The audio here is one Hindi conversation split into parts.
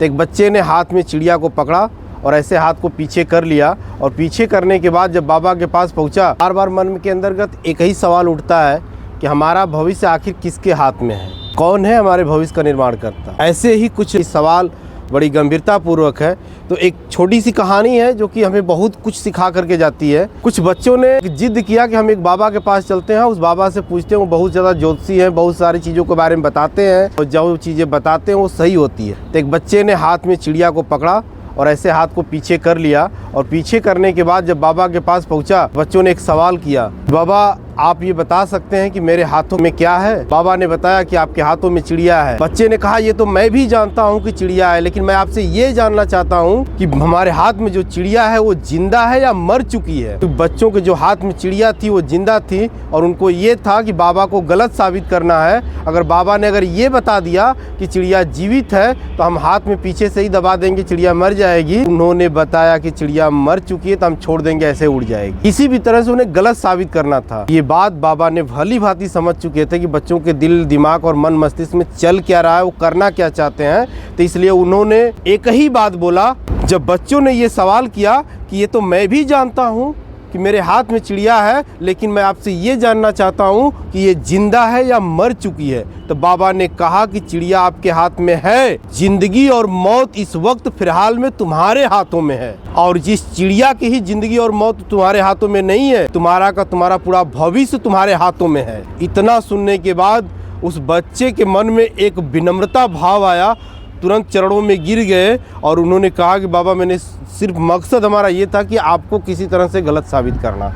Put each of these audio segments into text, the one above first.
तो एक बच्चे ने हाथ में चिड़िया को पकड़ा और ऐसे हाथ को पीछे कर लिया और पीछे करने के बाद जब बाबा के पास पहुंचा, बार बार मन के अंतर्गत एक ही सवाल उठता है कि हमारा भविष्य आखिर किसके हाथ में है, कौन है हमारे भविष्य का निर्माण करता। ऐसे ही कुछ सवाल बड़ी गंभीरता पूर्वक है। तो एक छोटी सी कहानी है जो कि हमें बहुत कुछ सिखा करके जाती है। कुछ बच्चों ने जिद किया कि हम एक बाबा के पास चलते हैं, उस बाबा से पूछते हैं, वो बहुत ज़्यादा ज्योतिषी हैं, बहुत सारी चीज़ों के बारे में बताते हैं और जो चीज़ें बताते हैं वो सही होती है। तो एक बच्चे ने हाथ में चिड़िया को पकड़ा और ऐसे हाथ को पीछे कर लिया और पीछे करने के बाद जब बाबा के पास पहुंचा, बच्चों ने एक सवाल किया, बाबा आप ये बता सकते हैं कि मेरे हाथों में क्या है। बाबा ने बताया कि आपके हाथों में चिड़िया है। बच्चे ने कहा ये तो मैं भी जानता हूँ कि चिड़िया है, लेकिन मैं आपसे ये जानना चाहता हूँ कि हमारे हाथ में जो चिड़िया है वो जिंदा है या मर चुकी है। तो बच्चों के जो हाथ में चिड़िया थी वो जिंदा थी और उनको ये था कि बाबा को गलत साबित करना है। अगर बाबा ने अगर ये बता दिया कि चिड़िया जीवित है तो हम हाथ में पीछे से ही दबा देंगे, चिड़िया मर जाएगी। उन्होंने बताया कि चिड़िया मर चुकी है तो हम छोड़ देंगे, ऐसे उड़ जाएगी। किसी भी तरह से उन्हें गलत साबित करना था। ये बात बाबा ने भली भांति समझ चुके थे कि बच्चों के दिल दिमाग और मन मस्तिष्क में चल क्या रहा है, वो करना क्या चाहते हैं। तो इसलिए उन्होंने एक ही बात बोला। जब बच्चों ने ये सवाल किया कि ये तो मैं भी जानता हूँ कि मेरे हाथ में चिड़िया है, लेकिन मैं आपसे ये जानना चाहता हूँ कि ये जिंदा है या मर चुकी है, तो बाबा ने कहा कि चिड़िया आपके हाथ में है, जिंदगी और मौत इस वक्त फिलहाल में तुम्हारे हाथों में है। और जिस चिड़िया की ही जिंदगी और मौत तुम्हारे हाथों में नहीं है, तुम्हारा पूरा भविष्य तुम्हारे हाथों में है। इतना सुनने के बाद उस बच्चे के मन में एक विनम्रता भाव आया, तुरंत चरणों में गिर गए और उन्होंने कहा कि बाबा मैंने सिर्फ मकसद हमारा ये था कि आपको किसी तरह से गलत साबित करना।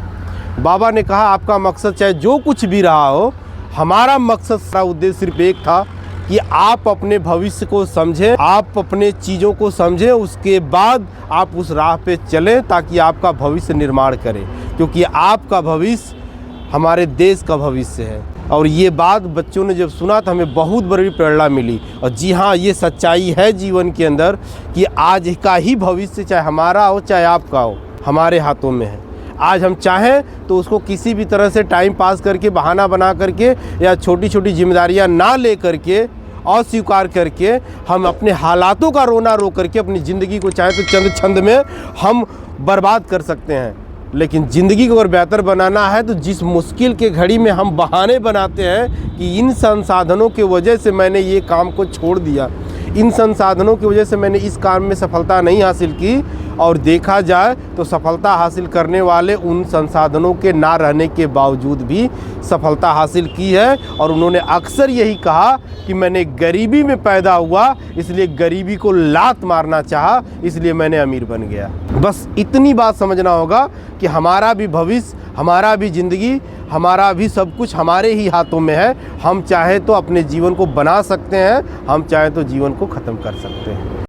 बाबा ने कहा आपका मकसद चाहे जो कुछ भी रहा हो, हमारा मकसद सारा उद्देश्य सिर्फ एक था कि आप अपने भविष्य को समझें, आप अपने चीज़ों को समझें, उसके बाद आप उस राह पे चलें ताकि आपका भविष्य निर्माण करें, क्योंकि आपका भविष्य हमारे देश का भविष्य है। और ये बात बच्चों ने जब सुना तो हमें बहुत बड़ी प्रेरणा मिली। और जी हाँ, ये सच्चाई है जीवन के अंदर कि आज का ही भविष्य चाहे हमारा हो चाहे आपका हो, हमारे हाथों में है। आज हम चाहें तो उसको किसी भी तरह से टाइम पास करके, बहाना बना करके या छोटी छोटी जिम्मेदारियां ना ले करके, अस्वीकार करके हम अपने हालातों का रोना रो करके अपनी ज़िंदगी को चाहे तो चंद छंद में हम बर्बाद कर सकते हैं। लेकिन ज़िंदगी को अगर बेहतर बनाना है तो जिस मुश्किल के घड़ी में हम बहाने बनाते हैं कि इन संसाधनों की वजह से मैंने ये काम को छोड़ दिया, इन संसाधनों की वजह से मैंने इस काम में सफलता नहीं हासिल की, और देखा जाए तो सफलता हासिल करने वाले उन संसाधनों के ना रहने के बावजूद भी सफलता हासिल की है। और उन्होंने अक्सर यही कहा कि मैंने गरीबी में पैदा हुआ, इसलिए गरीबी को लात मारना चाहा, इसलिए मैंने अमीर बन गया। बस इतनी बात समझना होगा कि हमारा भी भविष्य, हमारा भी ज़िंदगी, हमारा भी सब कुछ हमारे ही हाथों में है। हम चाहे तो अपने जीवन को बना सकते हैं, हम चाहे तो जीवन को ख़त्म कर सकते हैं।